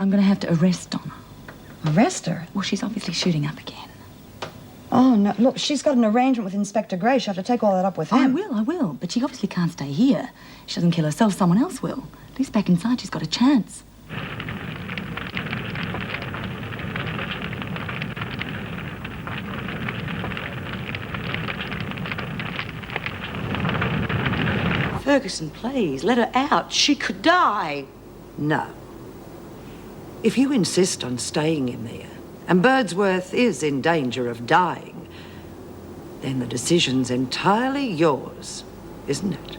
I'm going to have to arrest Donna. Arrest her? Well, she's obviously shooting up again. Oh, no. Look, she's got an arrangement with Inspector Gray. She'll have to take all that up with him. I will. But she obviously can't stay here. She doesn't kill herself, someone else will. At least back inside, she's got a chance. Ferguson, please, let her out. She could die. No. If you insist on staying in there, and Birdsworth is in danger of dying, then the decision's entirely yours, isn't it?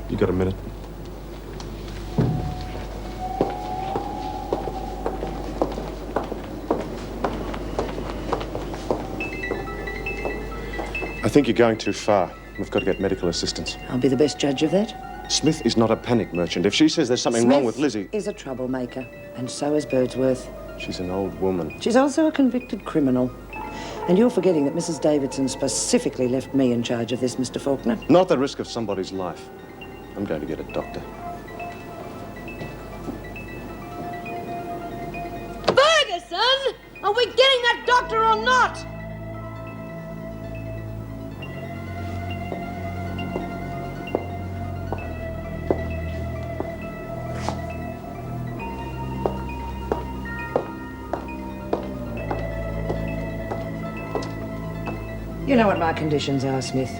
You got a minute? I think you're going too far. We've got to get medical assistance. I'll be the best judge of that. Smith is not a panic merchant. If she says there's something wrong with Lizzie... Smith is a troublemaker, and so is Birdsworth. She's an old woman. She's also a convicted criminal. And you're forgetting that Mrs. Davidson specifically left me in charge of this, Mr. Faulkner. Not the risk of somebody's life. I'm going to get a doctor. Ferguson! Are we getting that doctor or not? You know what my conditions are, Smith.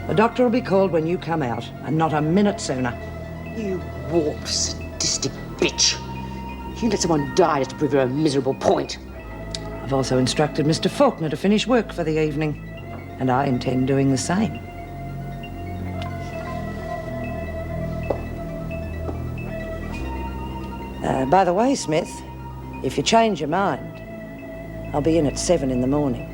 The doctor will be called when you come out, and not a minute sooner. You warped, sadistic bitch. You let someone die just to prove you're a miserable point. I've also instructed Mr. Faulkner to finish work for the evening, and I intend doing the same. By the way, Smith, if you change your mind, I'll be in at 7 in the morning.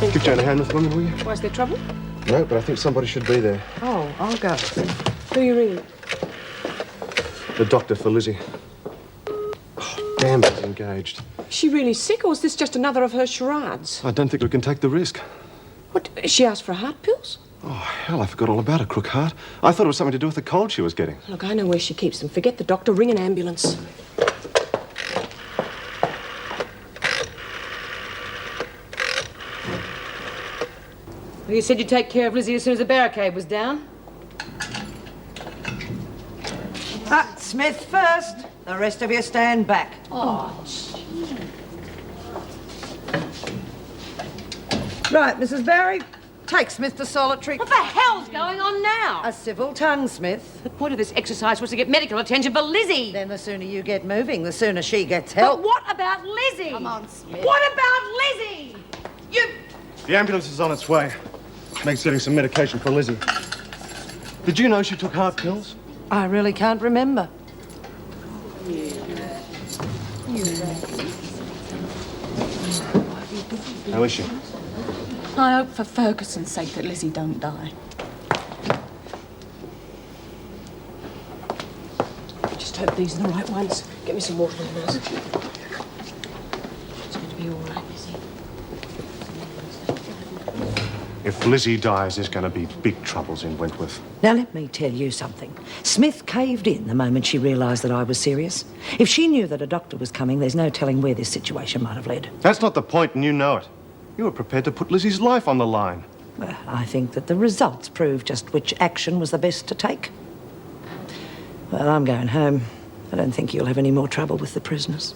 Give Jane a hand with woman, will you? Why, is there trouble? No, but I think somebody should be there. Oh, I'll go. Who are you ringing? The doctor for Lizzie. Oh, damn, he's engaged. Is she really sick, or is this just another of her charades? I don't think we can take the risk. What, she asked for heart pills? Oh, hell, I forgot all about her crook heart. I thought it was something to do with the cold she was getting. Look, I know where she keeps them. Forget the doctor. Ring an ambulance. Well, you said you'd take care of Lizzie as soon as the barricade was down. Smith first. The rest of you stand back. Oh, Right, Mrs. Barry, take Smith to solitary. what the hell's going on now? A civil tongue, Smith. The point of this exercise was to get medical attention for Lizzie. Then the sooner you get moving, the sooner she gets But help. what about Lizzie? Come on, Smith. What about Lizzie? You... The ambulance is on its way. Meg's getting some medication for Lizzie. Did you know she took heart pills? I really can't remember. How is she? I hope for Ferguson's sake that Lizzie don't die. Just hope these are the right ones. Get me some water, nurse. It's going to be all right, Lizzie. If Lizzie dies, there's going to be big troubles in Wentworth. Now, let me tell you something. Smith caved in the moment she realised that I was serious. If she knew that a doctor was coming, there's no telling where this situation might have led. That's not the point, and you know it. You were prepared to put Lizzie's life on the line. Well, I think that the results prove just which action was the best to take. Well, I'm going home. I don't think you'll have any more trouble with the prisoners.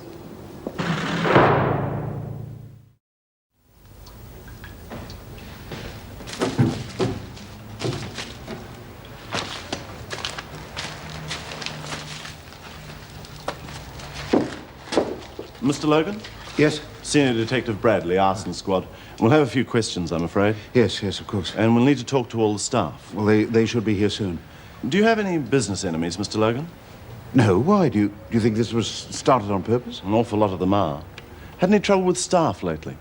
Mr. Logan? Yes? Senior Detective Bradley, Arson Squad. We'll have a few questions, I'm afraid. Yes, of course. And we'll need to talk to all the staff. Well, they should be here soon. Do you have any business enemies, Mr. Logan? No, why? Do you think this was started on purpose? An awful lot of them are. Had any trouble with staff lately?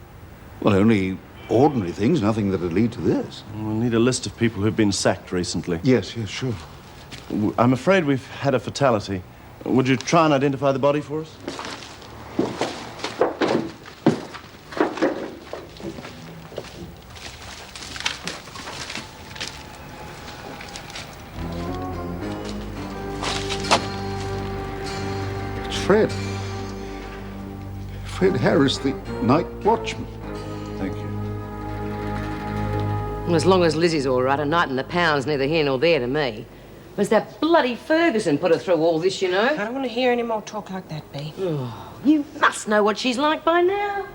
Well, only ordinary things, nothing that'd lead to this. We'll need a list of people who've been sacked recently. Yes, sure. I'm afraid we've had a fatality. Would you try and identify the body for us? It's Fred. Fred Harris, the night watchman. Thank you. Well, as long as Lizzie's all right, a night in the pound's neither here nor there to me. It was that bloody Ferguson put her through all this, you know. I don't want to hear any more talk like that, Bea. You must know what she's like by now.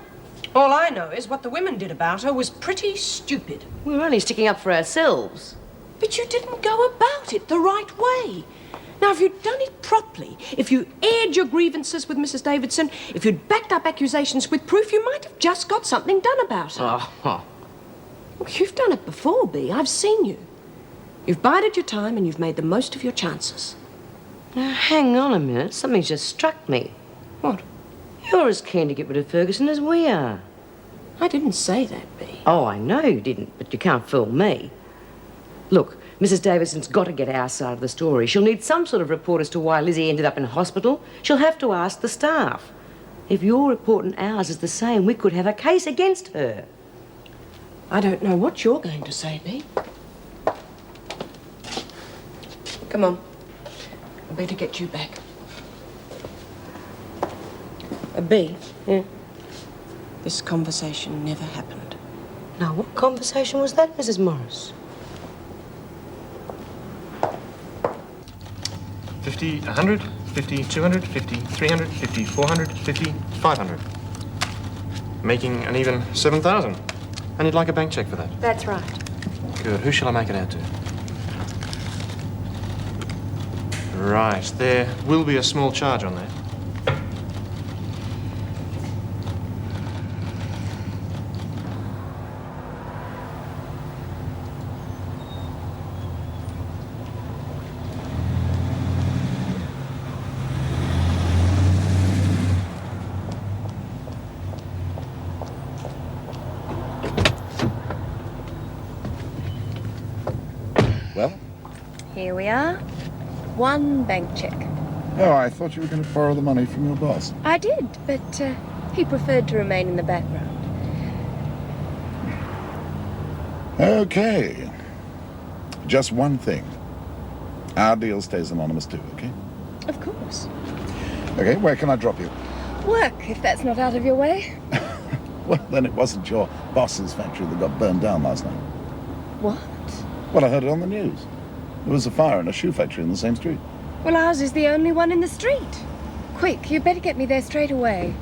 All I know is what the women did about her was pretty stupid. We were only sticking up for ourselves. But you didn't go about it the right way. Now, if you'd done it properly, if you aired your grievances with Mrs. Davidson, if you'd backed up accusations with proof, you might have just got something done about her. Oh. Well, you've done it before, Bea. I've seen you. You've bided your time and you've made the most of your chances. Now, hang on a minute. Something's just struck me. What? You're as keen to get rid of Ferguson as we are. I didn't say that, Bea. Oh, I know you didn't, but you can't fool me. Look, Mrs. Davidson's got to get our side of the story. She'll need some sort of report as to why Lizzie ended up in hospital. She'll have to ask the staff. If your report and ours is the same, we could have a case against her. I don't know what you're going to say, Bea. Come on. I better get you back. Bea. Yeah. This conversation never happened. Now, what conversation was that, Mrs. Morris? 50, 100, 50, 200, 50, 300, 50, 400, 50, 500. Making an even 7,000. And you'd like a bank check for that? That's right. Good. Who shall I make it out to? Right. There will be a small charge on that. Well? Here we are. One bank check. Oh, I thought you were going to borrow the money from your boss. I did, but he preferred to remain in the background. Okay. Just one thing. Our deal stays anonymous too, okay? Of course. Okay, where can I drop you? Work, if that's not out of your way. Well, then it wasn't your boss's factory that got burned down last night. What? Well, I heard it on the news. There was a fire in a shoe factory in the same street. Well, ours is the only one in the street. Quick, you better get me there straight away.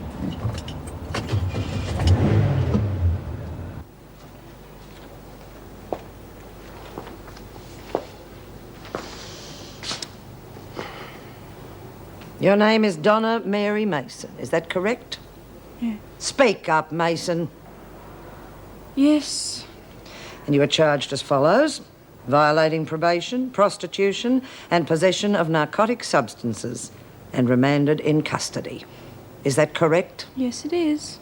Your name is Donna Mary Mason, is that correct? Yeah. Speak up, Mason. Yes. And you are charged as follows: violating probation, prostitution, and possession of narcotic substances, and remanded in custody. Is that correct? Yes, it is.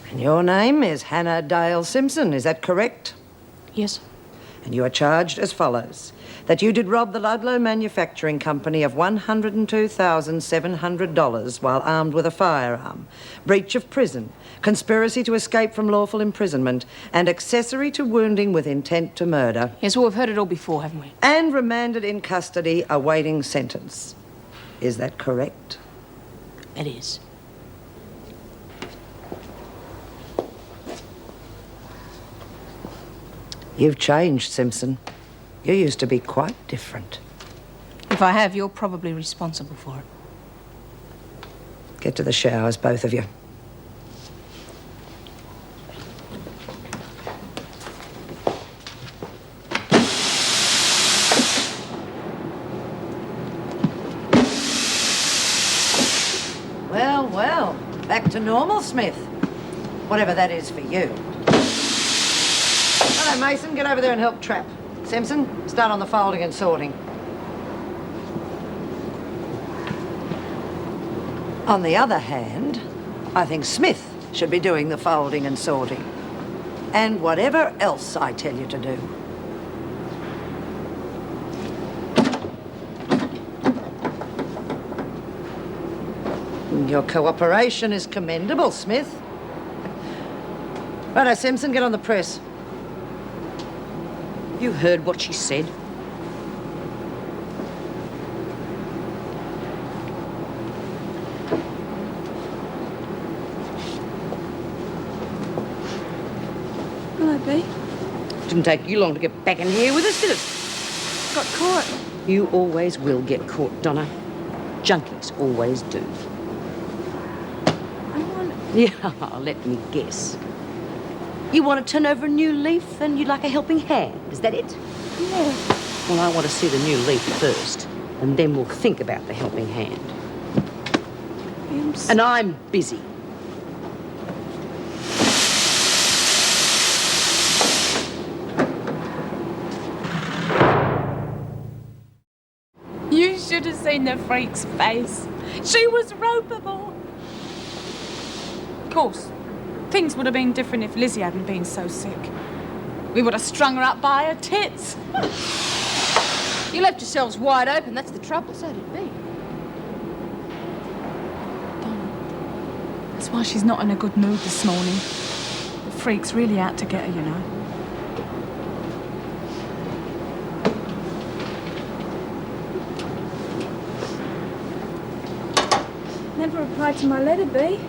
And your name is Hannah Dale Simpson, is that correct? Yes. And you are charged as follows: that you did rob the Ludlow Manufacturing Company of $102,700 while armed with a firearm, breach of prison, conspiracy to escape from lawful imprisonment, and accessory to wounding with intent to murder. Yes, well, we've heard it all before, haven't we? And remanded in custody awaiting sentence. Is that correct? It is. You've changed, Simpson. You used to be quite different. If I have, you're probably responsible for it. Get to the showers, both of you. to normal, Smith. Whatever that is for you. Hello, Mason. Get over there and help Trap. Simpson, start on the folding and sorting. On the other hand, I think Smith should be doing the folding and sorting. And whatever else I tell you to do. Your cooperation is commendable, Smith. Righto, Simpson, get on the press. You heard what she said. Hello, B. Didn't take you long to get back in here with us, did it? Got caught. You always will get caught, Donna. Junkies always do. Yeah, let me guess. You want to turn over a new leaf and you'd like a helping hand, is that it? Yeah. Well, I want to see the new leaf first, and then we'll think about the helping hand. And I'm busy. You should have seen the freak's face. She was ropeable. Of course, things would have been different if Lizzie hadn't been so sick. We would have strung her up by her tits. You left yourselves wide open, that's the trouble, so did me. That's why she's not in a good mood this morning. The freak's really out to get her, you know. Never replied to my letter, B.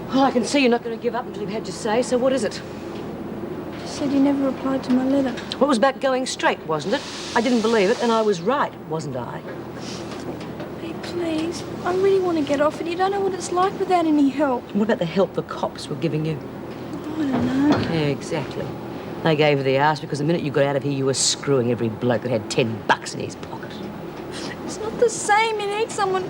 Well, I can see you're not going to give up until you've had your say, so what is it? You said you never replied to my letter. Well, it was about going straight, wasn't it? I didn't believe it, and I was right, wasn't I? B, please. I really want to get off it. You don't know what it's like without any help. What about the help the cops were giving you? I don't know. Yeah, exactly. They gave you the arse because the minute you got out of here, you were screwing every bloke that had $10 in his pocket. It's not the same. You need someone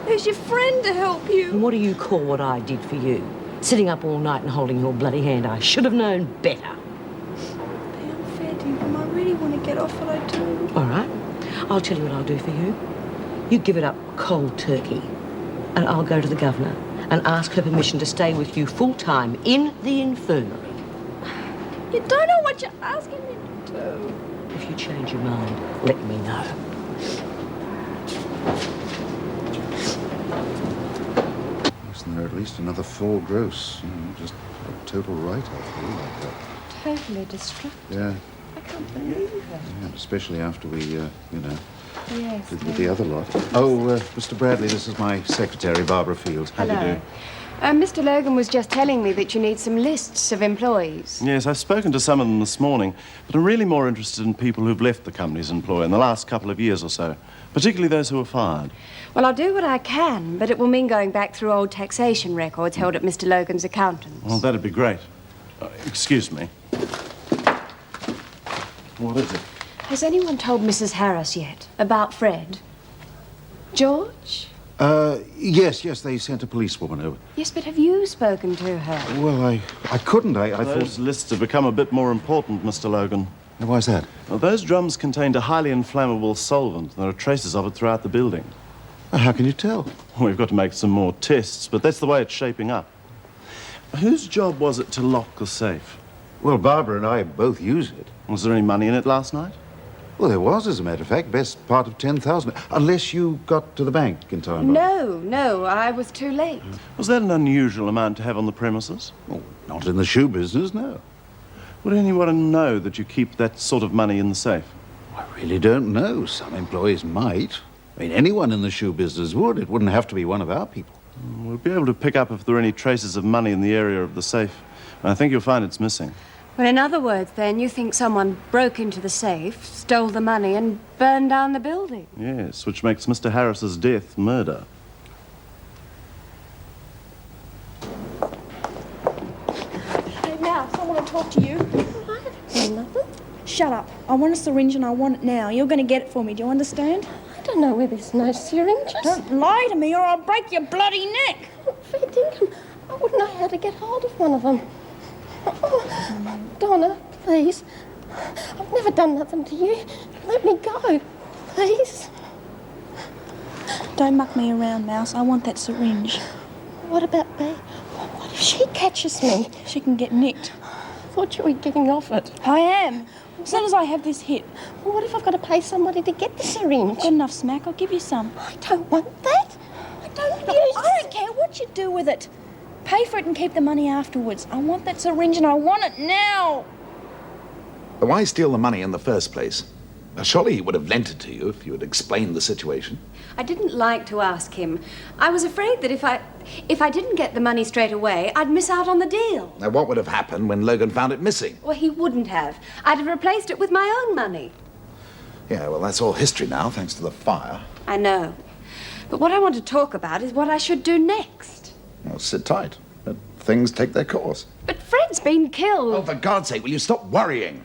who's your friend to help you. And what do you call what I did for you? Sitting up all night and holding your bloody hand. I should have known better. Be unfair to you, I really want to get off what I do. All right. I'll tell you what I'll do for you. You give it up cold turkey, and I'll go to the governor and ask her permission to stay with you full-time in the infirmary. You don't know what you're asking me to do. If you change your mind, let me know. Isn't there at least another 4 gross? Just a total write-off, really, like that. Totally destructive. Yeah. I can't believe it. Yeah, especially after we, Yes. did with the other lot. Oh, Mr. Bradley, this is my secretary, Barbara Fields. How do you do? Mr. Logan was just telling me that you need some lists of employees. Yes, I've spoken to some of them this morning, but I'm really more interested in people who've left the company's employ in the last couple of years or so, particularly those who were fired. Well, I'll do what I can, but it will mean going back through old taxation records held at Mr. Logan's accountant's. Well, that'd be great. Excuse me. What is it? Has anyone told Mrs. Harris yet about Fred? George? Yes, they sent a policewoman over. Yes, but have you spoken to her? Well, I couldn't. I Those thought... lists have become a bit more important, Mr. Logan. Why's that? Well, those drums contained a highly inflammable solvent. There are traces of it throughout the building. How can you tell? We've got to make some more tests, but that's the way it's shaping up. Whose job was it to lock the safe? Well, Barbara and I both use it. Was there any money in it last night? Well, there was, as a matter of fact, best part of 10,000. Unless you got to the bank in time. No, I was too late. Was that an unusual amount to have on the premises? Oh, not in the shoe business, no. Would anyone know that you keep that sort of money in the safe? I really don't know. Some employees might. I mean, anyone in the shoe business would. It wouldn't have to be one of our people. We'll be able to pick up if there are any traces of money in the area of the safe. I think you'll find it's missing. Well, in other words, then, you think someone broke into the safe, stole the money, and burned down the building? Yes, which makes Mr. Harris's death murder. Hey, now, I want to talk to you. Nothing. Shut up. I want a syringe and I want it now. You're going to get it for me. Do you understand? I don't know where there's no syringes. Don't lie to me or I'll break your bloody neck. Fair dinkum. wouldn't know how to get hold of one of them. Oh, Donna, please. I've never done nothing to you. Let me go, please. Don't muck me around, Mouse. I want that syringe. What about me? What if she catches me? She can get nicked. I thought you were getting off it. I am. As soon as I have this hit. Well, what if I've got to pay somebody to get the syringe? Got enough smack, I'll give you some. I don't want that. I don't use I don't care what you do with it. Pay for it and keep the money afterwards. I want that syringe and I want it now. Why steal the money in the first place? Now, surely he would have lent it to you if you had explained the situation. I didn't like to ask him. I was afraid that if I didn't get the money straight away, I'd miss out on the deal. Now, what would have happened when Logan found it missing? Well, he wouldn't have. I'd have replaced it with my own money. Yeah, well, that's all history now, thanks to the fire. I know. But what I want to talk about is what I should do next. Well, sit tight. Let things take their course. But Fred's been killed. Oh, for God's sake, will you stop worrying?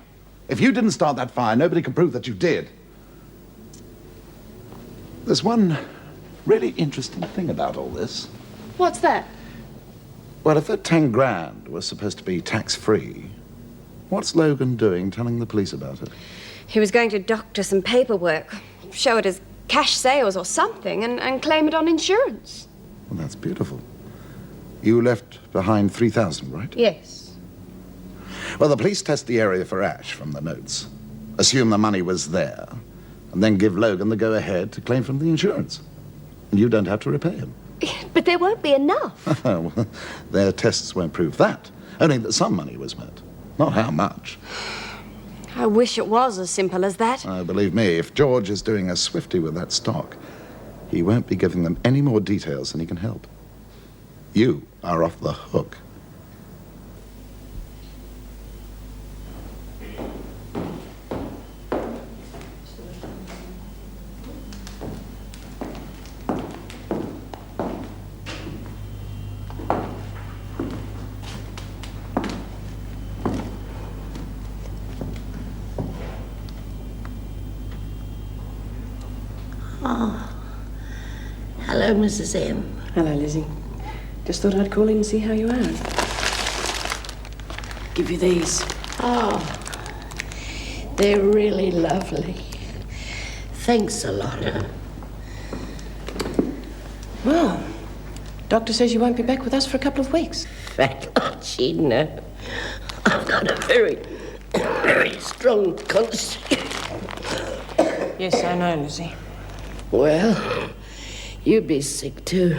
If you didn't start that fire, nobody can prove that you did. There's one really interesting thing about all this. What's that? Well, if that 10 grand was supposed to be tax-free, what's Logan doing telling the police about it? He was going to doctor some paperwork, show it as cash sales or something, and claim it on insurance. Well, that's beautiful. You left behind 3,000, right? Yes. Well, the police test the area for ash from the notes, assume the money was there, and then give Logan the go-ahead to claim from the insurance. And you don't have to repay him. But there won't be enough. Well, their tests won't prove that. Only that some money was met. Not how much. I wish it was as simple as that. Believe me, if George is doing a swifty with that stock, he won't be giving them any more details than he can help. You are off the hook. Hello, Mrs. M. Hello, Lizzie. Just thought I'd call in and see how you are. Give you these. Oh, they're really lovely. Thanks a lot. Well, doctor says you won't be back with us for a couple of weeks. Fat lot, she'd know. I've got a very strong constitution. Yes, I know, Lizzie. Well, you'd be sick too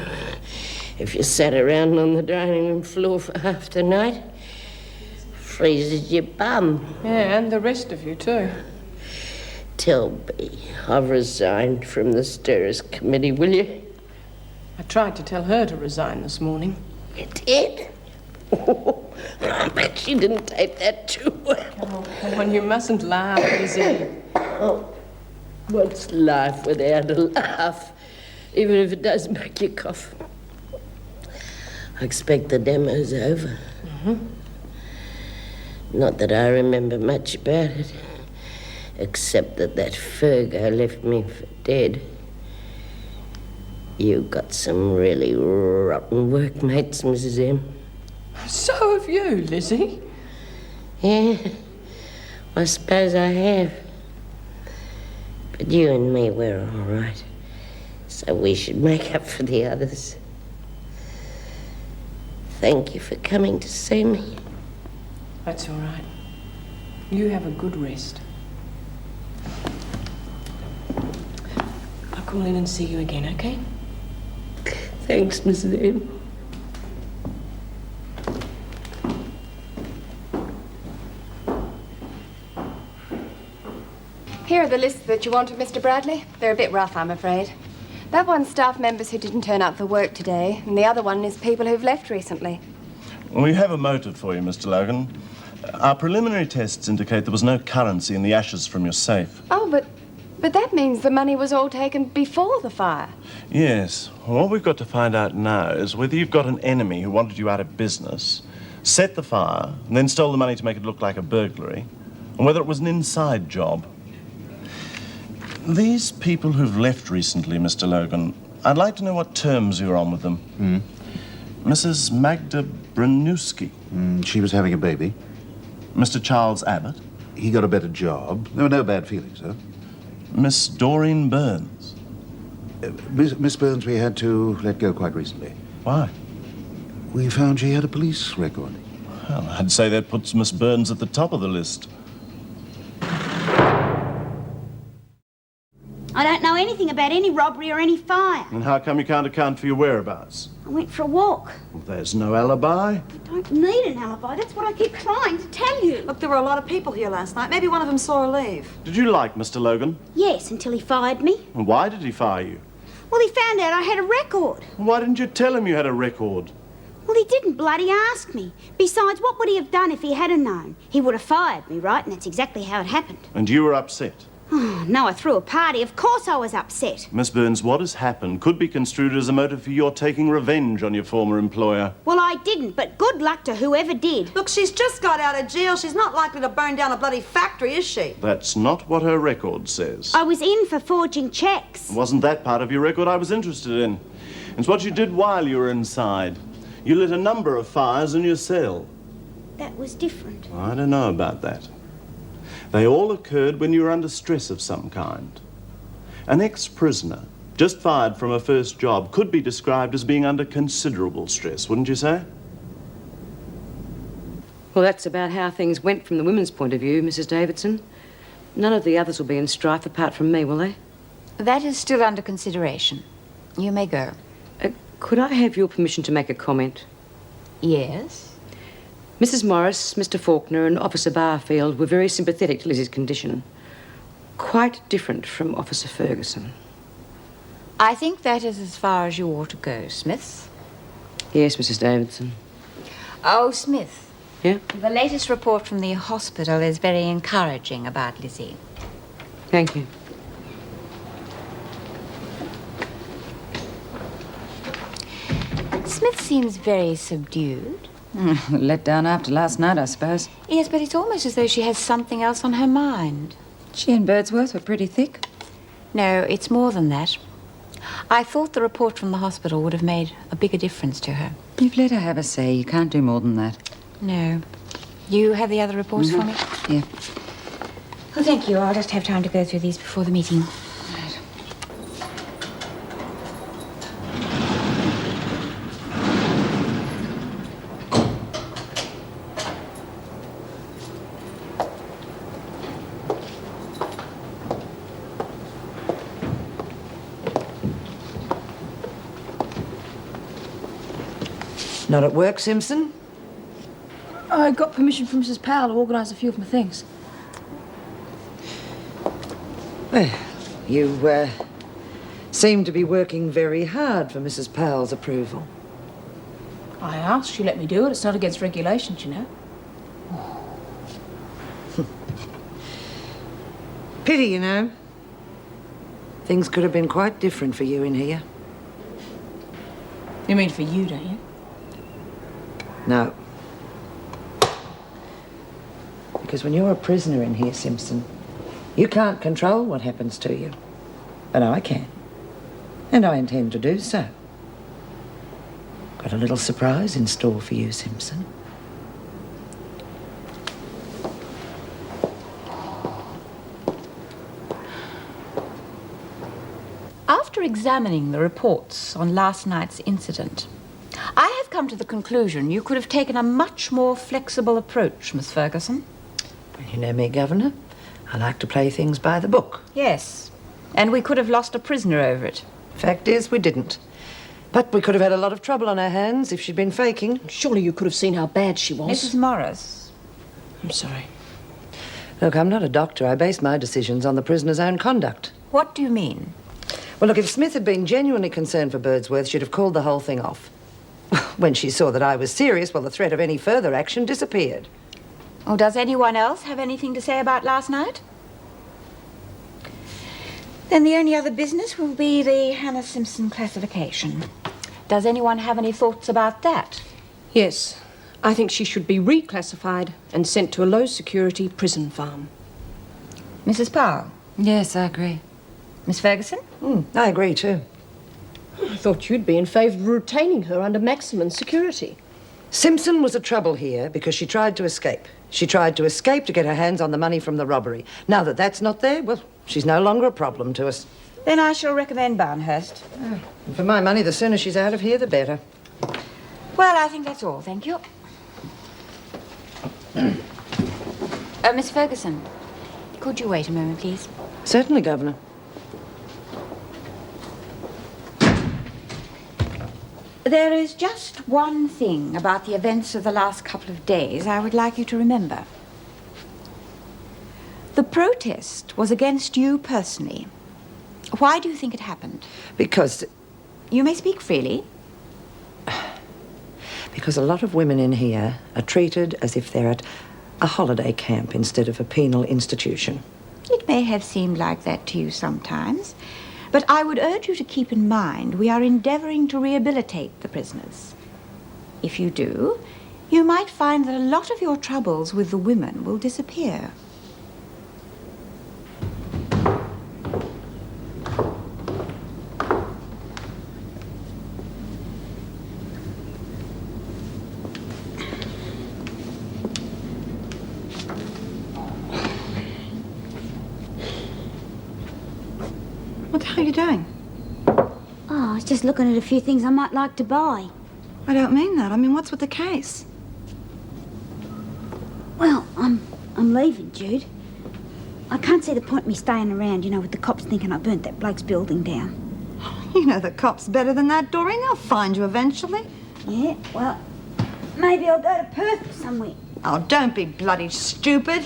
if you sat around on the dining room floor for half the night. Freezes your bum. Yeah, and the rest of you too. Tell me, I've resigned from the Stirrers Committee, will you? I tried to tell her to resign this morning. You did? Oh, I bet she didn't take that too well. Oh, come on, you mustn't laugh, Lizzie. Oh, what's life without a laugh? Even if it does make you cough. I expect the demo's over. Mm-hmm. Not that I remember much about it, except that Fergo left me for dead. You got some really rotten workmates, Mrs. M. So have you, Lizzie. Yeah, I suppose I have. But you and me, we're all right. So we should make up for the others. Thank you for coming to see me. That's all right. You have a good rest. I'll call in and see you again, okay? Thanks, Mrs. M. Here are the lists that you wanted, Mr. Bradley. They're a bit rough, I'm afraid. That one's staff members who didn't turn up for work today, and the other one is people who've left recently. We have a motive for you, Mr. Logan. Our preliminary tests indicate there was no currency in the ashes from your safe. Oh, but that means the money was all taken before the fire. Yes. Well, what we've got to find out now is whether you've got an enemy who wanted you out of business, set the fire, and then stole the money to make it look like a burglary, and whether it was an inside job. These people who've left recently, Mr. Logan, I'd like to know what terms you're on with them. Mrs. Magda Branewski. She was having a baby. Mr. Charles Abbott. He got a better job. There were no bad feelings, huh? Miss Doreen Burns. Miss Burns we had to let go quite recently. Why? We found she had a police record. Well, I'd say that puts Miss Burns at the top of the list. I don't know anything about any robbery or any fire. And how come you can't account for your whereabouts? I went for a walk. Well, there's no alibi. I don't need an alibi. That's what I keep trying to tell you. Look, there were a lot of people here last night. Maybe one of them saw her leave. Did you like Mr. Logan? Yes, until he fired me. And why did he fire you? Well, he found out I had a record. Why didn't you tell him you had a record? Well, he didn't bloody ask me. Besides, what would he have done if he had known? He would have fired me, right? And that's exactly how it happened. And you were upset? Oh, no, I threw a party. Of course I was upset. Miss Burns, what has happened could be construed as a motive for your taking revenge on your former employer. Well, I didn't, but good luck to whoever did. Look, she's just got out of jail. She's not likely to burn down a bloody factory, is she? That's not what her record says. I was in for forging checks. Wasn't that part of your record I was interested in? It's what you did while you were inside. You lit a number of fires in your cell. That was different. I don't know about that. They all occurred when you were under stress of some kind. An ex-prisoner, just fired from her first job, could be described as being under considerable stress, wouldn't you say? Well, that's about how things went from the women's point of view, Mrs. Davidson. None of the others will be in strife apart from me, will they? That is still under consideration. You may go. Could I have your permission to make a comment? Yes? Mrs. Morris, Mr. Faulkner and Officer Barfield were very sympathetic to Lizzie's condition. Quite different from Officer Ferguson. I think that is as far as you ought to go, Smith. Yes, Mrs. Davidson. Oh, Smith. Yeah? The latest report from the hospital is very encouraging about Lizzie. Thank you. Smith seems very subdued. Let down after last night, I suppose. Yes, but it's almost as though she has something else on her mind. She and Birdsworth were pretty thick. No, it's more than that. I thought the report from the hospital would have made a bigger difference to her. You've let her have a say. You can't do more than that. No. You have the other reports for me? Yeah. Well, thank you. I'll just have time to go through these before the meeting. Not at work, Simpson? I got permission from Mrs. Powell to organise a few of my things. Well, you, seem to be working very hard for Mrs. Powell's approval. I asked, she let me do it. It's not against regulations, you know. Pity, you know. Things could have been quite different for you in here. You mean for you, don't you? No. Because when you're a prisoner in here, Simpson, you can't control what happens to you. But I can. And I intend to do so. Got a little surprise in store for you, Simpson. After examining the reports on last night's incident, I have come to the conclusion you could have taken a much more flexible approach, Miss Ferguson. You know me, Governor. I like to play things by the book. Yes, and we could have lost a prisoner over it. Fact is, we didn't. But we could have had a lot of trouble on our hands if she'd been faking. Surely you could have seen how bad she was. Mrs. Morris. I'm sorry. Look, I'm not a doctor. I base my decisions on the prisoner's own conduct. What do you mean? Well, look, if Smith had been genuinely concerned for Birdsworth, she'd have called the whole thing off. When she saw that I was serious, well, the threat of any further action disappeared. Oh, does anyone else have anything to say about last night? Then the only other business will be the Hannah Simpson classification. Does anyone have any thoughts about that? Yes. I think she should be reclassified and sent to a low-security prison farm. Mrs. Powell? Yes, I agree. Miss Ferguson? I agree, too. I thought you'd be in favour of retaining her under maximum security. Simpson was a trouble here because she tried to escape. She tried to escape to get her hands on the money from the robbery. Now that that's not there, well, she's no longer a problem to us. Then I shall recommend Barnhurst. And for my money, the sooner she's out of here, the better. Well, I think that's all, thank you. Miss Ferguson, could you wait a moment, please? Certainly, Governor. There is just one thing about the events of the last couple of days I would like you to remember. The protest was against you personally. Why do you think it happened? Because... You may speak freely. Because a lot of women in here are treated as if they're at a holiday camp instead of a penal institution. It may have seemed like that to you sometimes, but I would urge you to keep in mind we are endeavouring to rehabilitate the prisoners. If you do, you might find that a lot of your troubles with the women will disappear. What are you doing? Oh, I was just looking at a few things I might like to buy. I don't mean that. I mean, what's with the case? Well, I'm leaving, Jude. I can't see the point of me staying around, you know, with the cops thinking I burnt that bloke's building down. You know the cops better than that, Doreen. They'll find you eventually. Yeah, well, maybe I'll go to Perth or somewhere. Oh, don't be bloody stupid.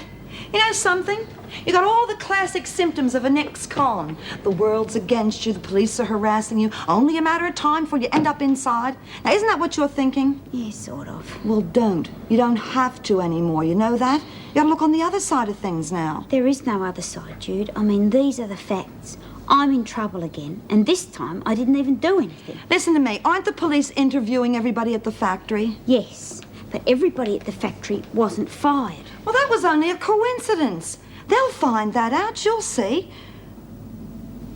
You know something? You got all the classic symptoms of an ex-con. The world's against you, the police are harassing you. Only a matter of time before you end up inside. Now, isn't that what you're thinking? Yeah, sort of. Well, don't. You don't have to anymore, you know that? You gotta look on the other side of things now. There is no other side, Jude. I mean, these are the facts. I'm in trouble again, and this time I didn't even do anything. Listen to me. Aren't the police interviewing everybody at the factory? Yes, but everybody at the factory wasn't fired. Well, that was only a coincidence. They'll find that out, you'll see.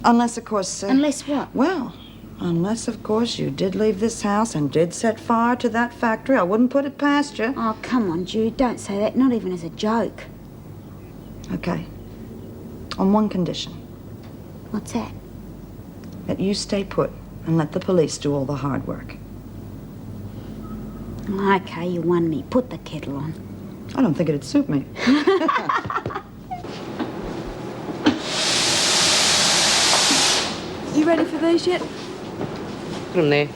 Unless, of course... Unless what? Well, unless, of course, you did leave this house and did set fire to that factory. I wouldn't put it past you. Oh, come on, Jude. Don't say that. Not even as a joke. Okay. On one condition. What's that? That you stay put and let the police do all the hard work. Okay, you won me. Put the kettle on. I don't think it'd suit me. You ready for these yet? Put them there.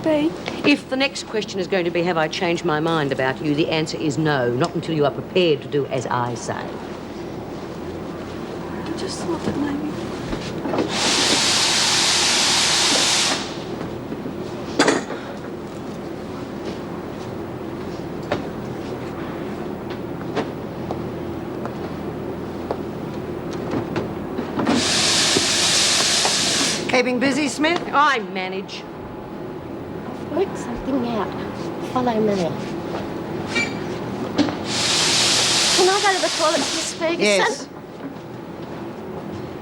B? If the next question is going to be, have I changed my mind about you, the answer is no, not until you are prepared to do as I say. I just thought that maybe... Keeping busy, Smith? I manage. Work something out. Follow me. Can I go to the toilet, Miss Ferguson? Yes.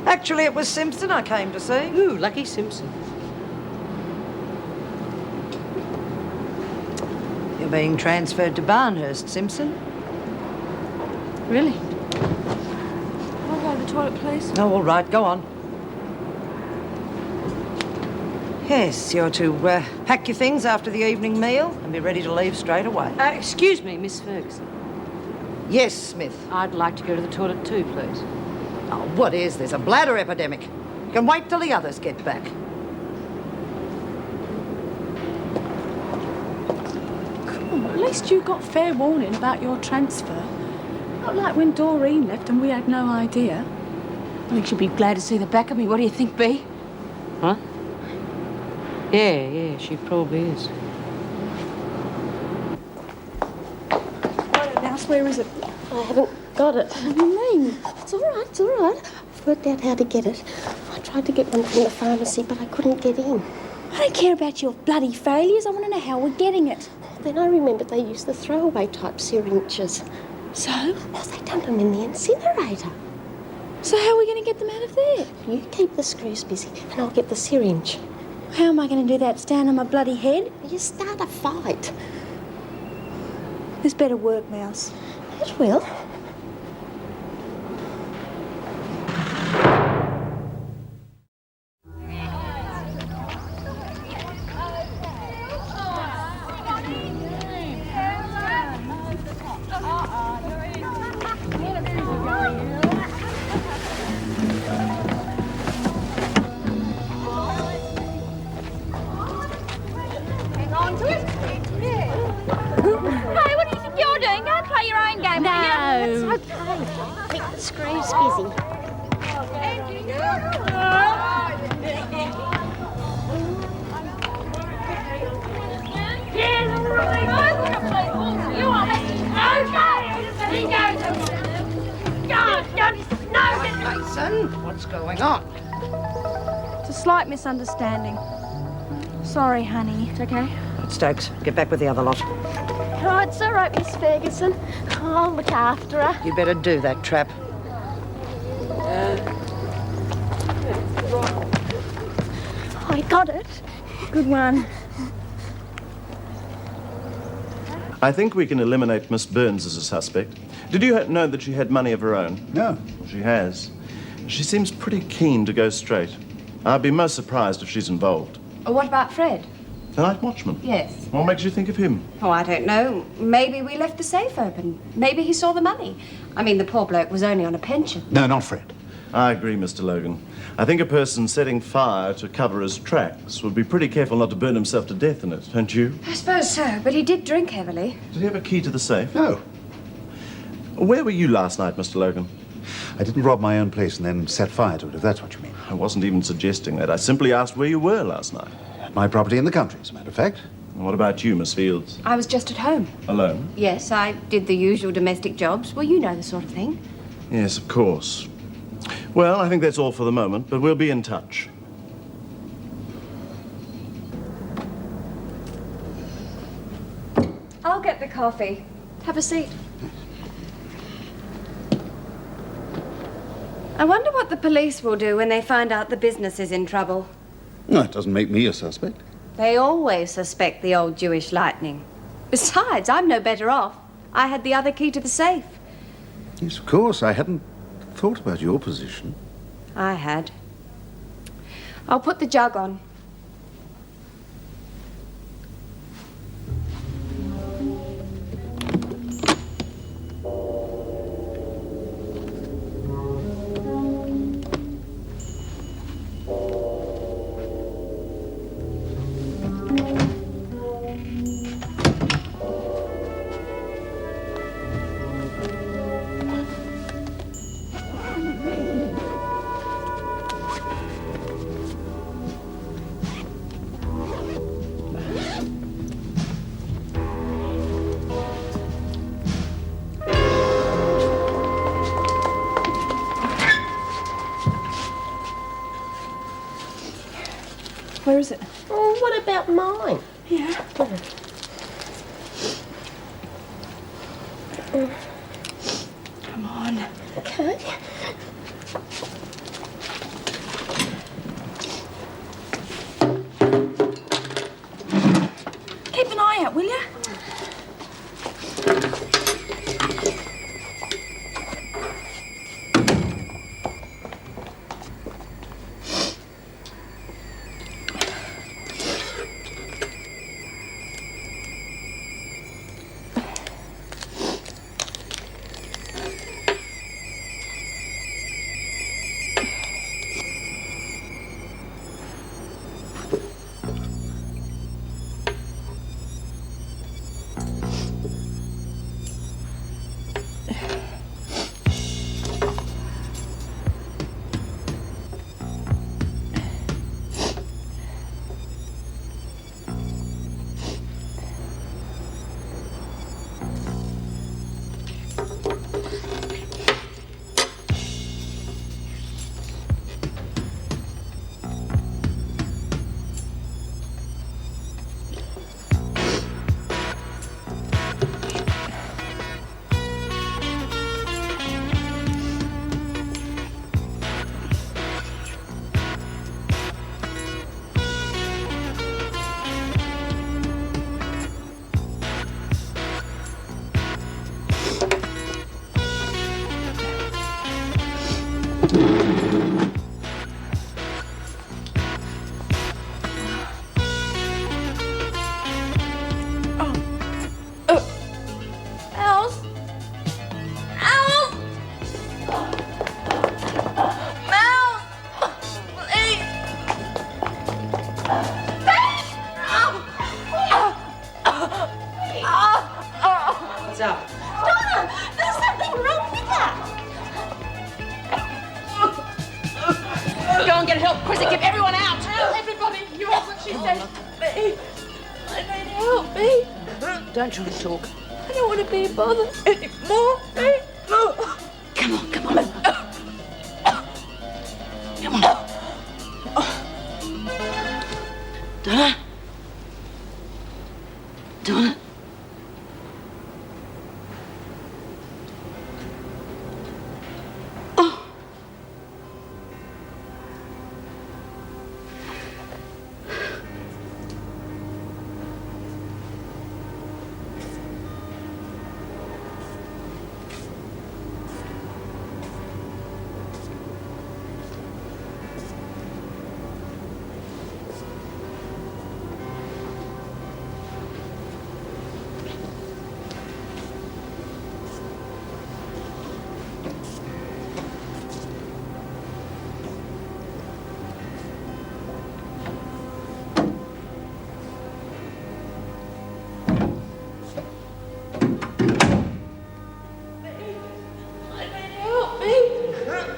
Actually, it was Simpson I came to see. Ooh, lucky Simpson. You're being transferred to Barnhurst, Simpson. Really? Can I go to the toilet, please? Oh, all right, go on. Yes, you're to pack your things after the evening meal and be ready to leave straight away. Excuse me, Miss Ferguson. Yes, Smith. I'd like to go to the toilet too, please. Oh, what is this? A bladder epidemic? You can wait till the others get back. Come on, at least you got fair warning about your transfer. Not like when Doreen left and we had no idea. I think she'll be glad to see the back of me. What do you think, Bea? Huh? Yeah, she probably is. Mouse, where is it? I haven't got it. What do you mean? It's all right, it's all right. I've worked out how to get it. I tried to get one from the pharmacy, but I couldn't get in. I don't care about your bloody failures. I want to know how we're getting it. Then I remembered they used the throwaway type syringes. So? Well, they dumped them in the incinerator. So how are we going to get them out of there? You keep the screws busy and I'll get the syringe. How am I going to do that? Stand on my bloody head? You start a fight. This better work, Mouse. It will. Hey, what do you think you're doing? Go and play your own game, will you? No. It's okay. Keep the screws busy. Mason, what's going on? It's a slight misunderstanding. Sorry, honey. It's okay. Stokes, get back with the other lot. Oh, it's all right, Miss Ferguson. I'll look after her. You better do that, Trap. I got it. Good one. I think we can eliminate Miss Burns as a suspect. Did you know that she had money of her own? No. Well, she has. She seems pretty keen to go straight. I'd be most surprised if she's involved. What about Fred? The night watchman? Yes. What makes you think of him? Oh, I don't know. Maybe we left the safe open. Maybe he saw the money. I mean, the poor bloke was only on a pension. No, not Fred. I agree, Mr. Logan. I think a person setting fire to cover his tracks would be pretty careful not to burn himself to death in it, don't you? I suppose so, but he did drink heavily. Did he have a key to the safe? No. Where were you last night, Mr. Logan? I didn't rob my own place and then set fire to it, if that's what you mean. I wasn't even suggesting that. I simply asked where you were last night. At my property in the country, as a matter of fact. And what about you, Miss Fields? I was just at home. Alone? Yes, I did the usual domestic jobs. Well, you know the sort of thing. Yes, of course. Well, I think that's all for the moment, but we'll be in touch. I'll get the coffee. Have a seat. I wonder what the police will do when they find out the business is in trouble. No, it doesn't make me a suspect. They always suspect the old Jewish lightning. Besides, I'm no better off. I had the other key to the safe. Yes, of course. I hadn't thought about your position. I had. I'll put the jug on. Where is it? Oh, what about mine? Yeah. Come on. Okay. Keep an eye out, will you? Els? Els? Mel! Please! What's up? Donna! There's something wrong with her! Go and get help, Chrissy. Give everyone out. Everybody, you heard what she said. Me. I need help, me. Don't try to talk. I don't want to be bothered anymore. Me. No. Come on, come on. Come on. Donna? Donna?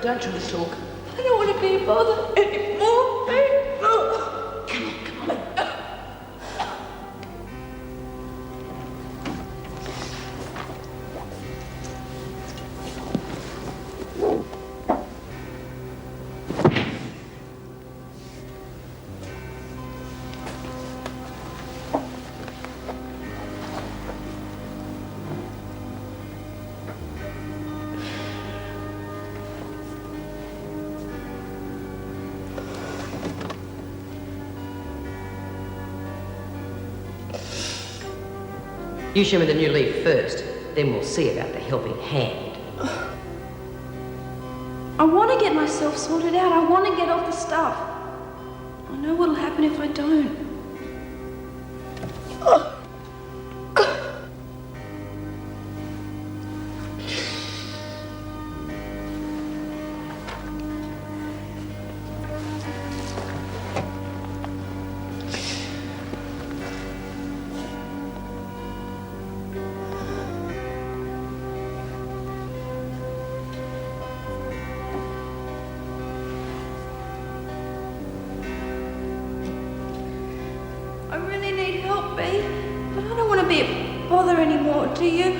Don't try to talk. I don't want to be bothered anymore. No. Come on, come on. You show me the new leaf first, then we'll see about the helping hand. I want to get myself sorted out. I want to get off the stuff. I know what'll happen if I don't. I really need help, Bea, but I don't want to be a bother anymore, do you?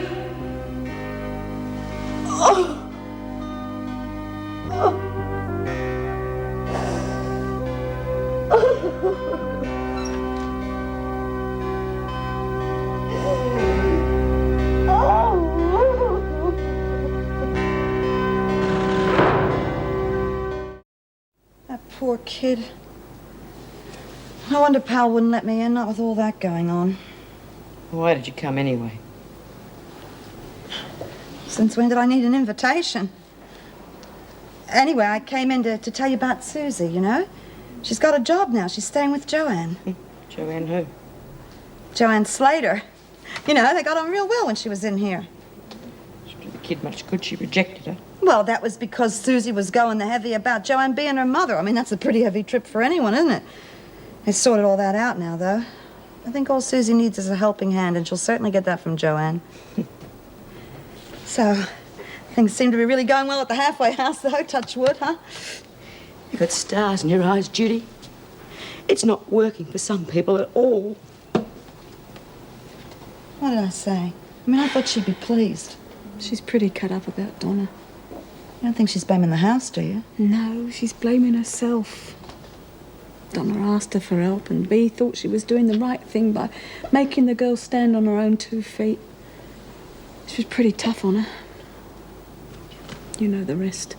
That poor kid. No wonder Pal wouldn't let me in, not with all that going on. Why did you come anyway? Since when did I need an invitation? Anyway, I came in to tell you about Susie, you know? She's got a job now. She's staying with Joanne. Joanne who? Joanne Slater. You know, they got on real well when she was in here. She did the kid much good. She rejected her. Well, that was because Susie was going the heavy about Joanne being her mother. I mean, that's a pretty heavy trip for anyone, isn't it? They sorted all that out now, though. I think all Susie needs is a helping hand, and she'll certainly get that from Joanne. So, things seem to be really going well at the halfway house, though. Touch wood, huh? You've got stars in your eyes, Judy. It's not working for some people at all. What did I say? I mean, I thought she'd be pleased. She's pretty cut up about Donna. You don't think she's blaming the house, do you? No, she's blaming herself. Donna asked her for help, and Bea thought she was doing the right thing by making the girl stand on her own 2 feet. She was pretty tough on her. You know the rest.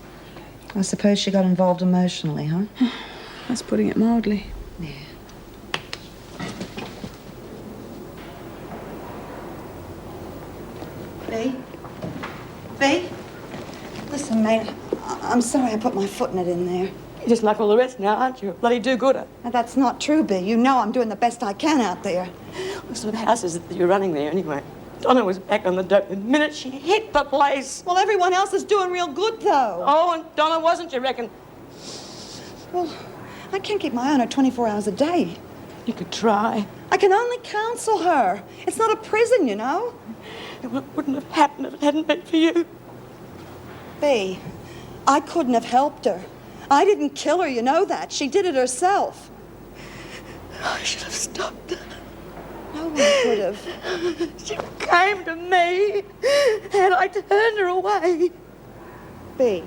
I suppose she got involved emotionally, huh? That's putting it mildly. Yeah. Bea? Bea? Listen, mate, I'm sorry I put my foot in it in there. You're just like all the rest now, aren't you? Bloody do-gooder. Now, that's not true, Bea. You know I'm doing the best I can out there. What sort of house is it that you're running there, anyway? Donna was back on the dope the minute she hit the place. Well, everyone else is doing real good, though. Oh, and Donna wasn't, you reckon? Well, I can't keep my eye on her 24 hours a day. You could try. I can only counsel her. It's not a prison, you know. It wouldn't have happened if it hadn't been for you. Bea, I couldn't have helped her. I didn't kill her, you know that. She did it herself. I should have stopped her. No one could have. She came to me, and I turned her away. Bea,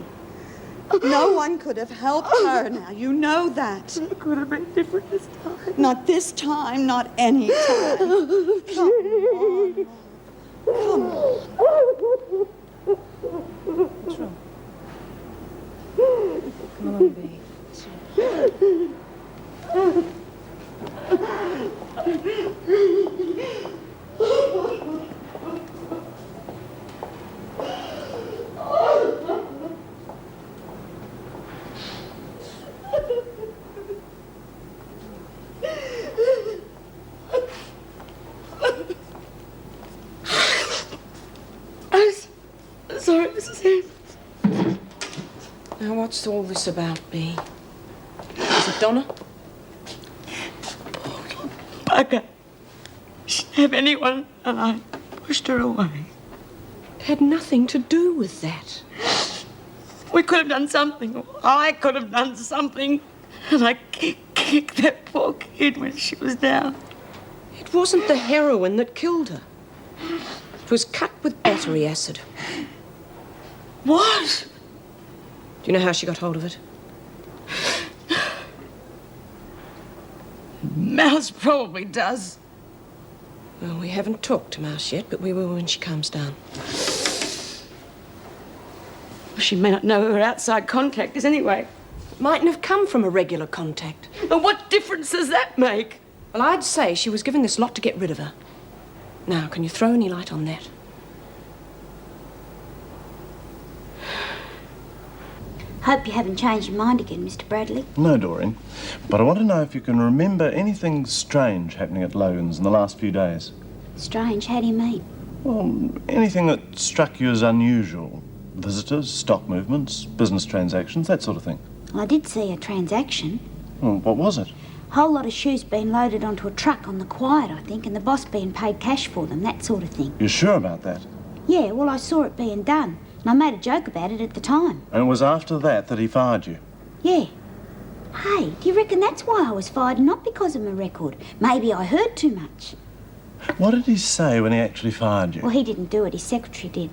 no one could have helped her now. You know that. It could have been different this time. Not this time, not any time. Come on. Come on. What's wrong? Come along, Bea. I'm sorry, Mrs. Evans. Now, what's all this about, Bea? Is it Donna? Okay. She didn't have anyone, and I pushed her away. It had nothing to do with that. We could have done something. Or I could have done something. And I kicked that poor kid when she was down. It wasn't the heroin that killed her. It was cut with battery acid. What? Do you know how she got hold of it? Mouse probably does. Well, we haven't talked to Mouse yet, but we will when she comes down. Well, she may not know who her outside contact is anyway. It mightn't have come from a regular contact. And what difference does that make? Well, I'd say she was given this lot to get rid of her. Now, can you throw any light on that? Hope you haven't changed your mind again, Mr. Bradley. No, Doreen. But I want to know if you can remember anything strange happening at Logan's in the last few days. Strange, how do you mean? Well, anything that struck you as unusual. Visitors, stock movements, business transactions, that sort of thing. Well, I did see a transaction. Well, what was it? Whole lot of shoes being loaded onto a truck on the quiet, I think, and the boss being paid cash for them, that sort of thing. You're sure about that? Yeah, well, I saw it being done, and I made a joke about it at the time. And it was after that he fired you? Yeah. Hey, do you reckon that's why I was fired, not because of my record? Maybe I heard too much. What did he say when he actually fired you? Well, he didn't do it, his secretary did.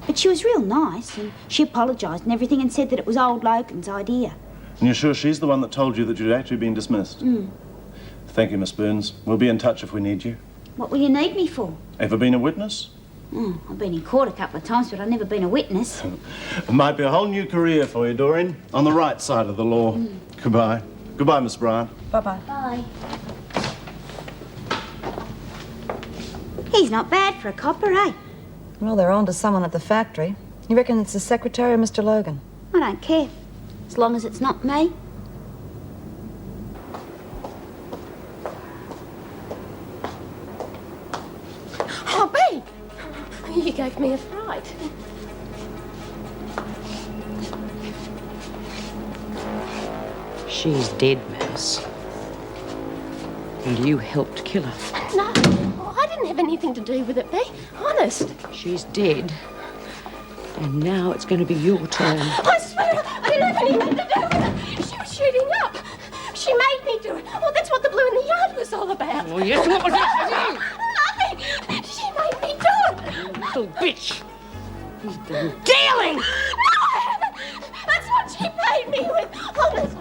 But she was real nice, and she apologised and everything and said that it was old Logan's idea. And you're sure she's the one that told you that you'd actually been dismissed? Thank you, Miss Burns. We'll be in touch if we need you. What will you need me for? Ever been a witness? I've been in court a couple of times, but I've never been a witness. It might be a whole new career for you, Doreen. On the right side of the law. Goodbye. Goodbye, Miss Bryant. Bye-bye. Bye. He's not bad for a copper, eh? Well, they're on to someone at the factory. You reckon it's the secretary or Mr. Logan? I don't care, as long as it's not me. Oh, Bea! You gave me a fright. She's dead, Mouse. And you helped kill her. No, I didn't have anything to do with it, Bea. Honest. She's dead. And now it's going to be your turn. I swear I didn't have anything to do with it. She was shooting up. She made me do it. Oh, that's what the blue in the yard was all about. Oh, yes, what was that? Nothing. She made me do it. You little bitch. You've been dealing. No! That's what she paid me with. Honest.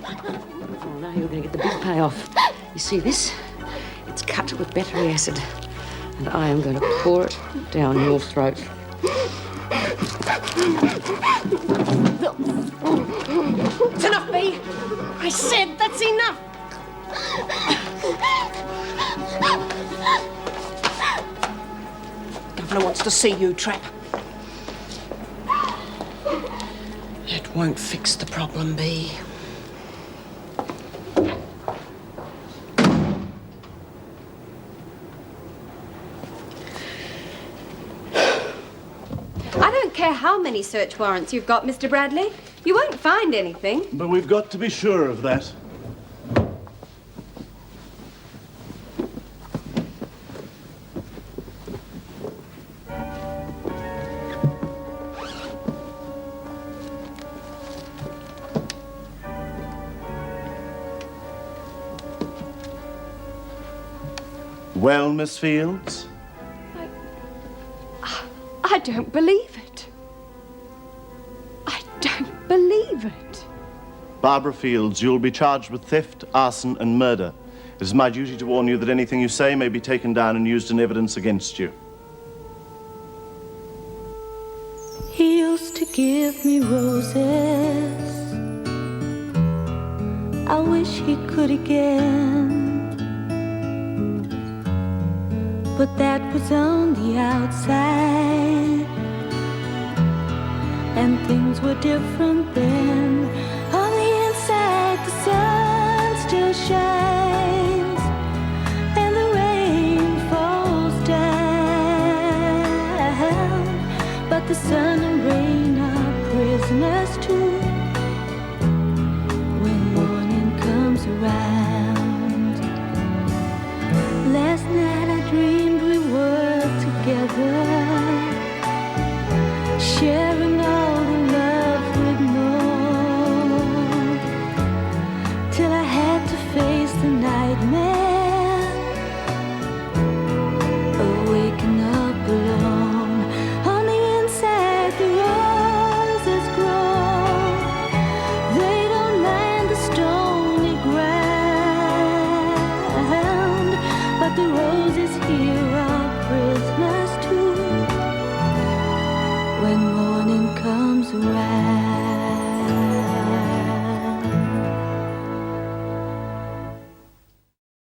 Oh, now you're going to get the big payoff. You see this? It's cut with battery acid. And I am going to pour it down your throat. It's enough, Bea. I said that's enough. Governor wants to see you, Trap. That It won't fix the problem, Bea. I don't care how many search warrants you've got, Mr. Bradley. You won't find anything. But we've got to be sure of that. Well, Miss Fields? I don't believe it. I don't believe it. Barbara Fields, you'll be charged with theft, arson, and murder. It is my duty to warn you that anything you say may be taken down and used in evidence against you. He used to give me roses. I wish he could again. But that was on the outside, and things were different then. On the inside, the sun still shines, and the rain falls down. But the sun and rain are prisoners too when morning comes around. Last night I dreamed we were together, sharing all the love we'd known, till I had to face the nightmare of waking up alone. On the inside the roses grow, they don't mind the stony ground, but the roses here are prisoners too when morning comes around.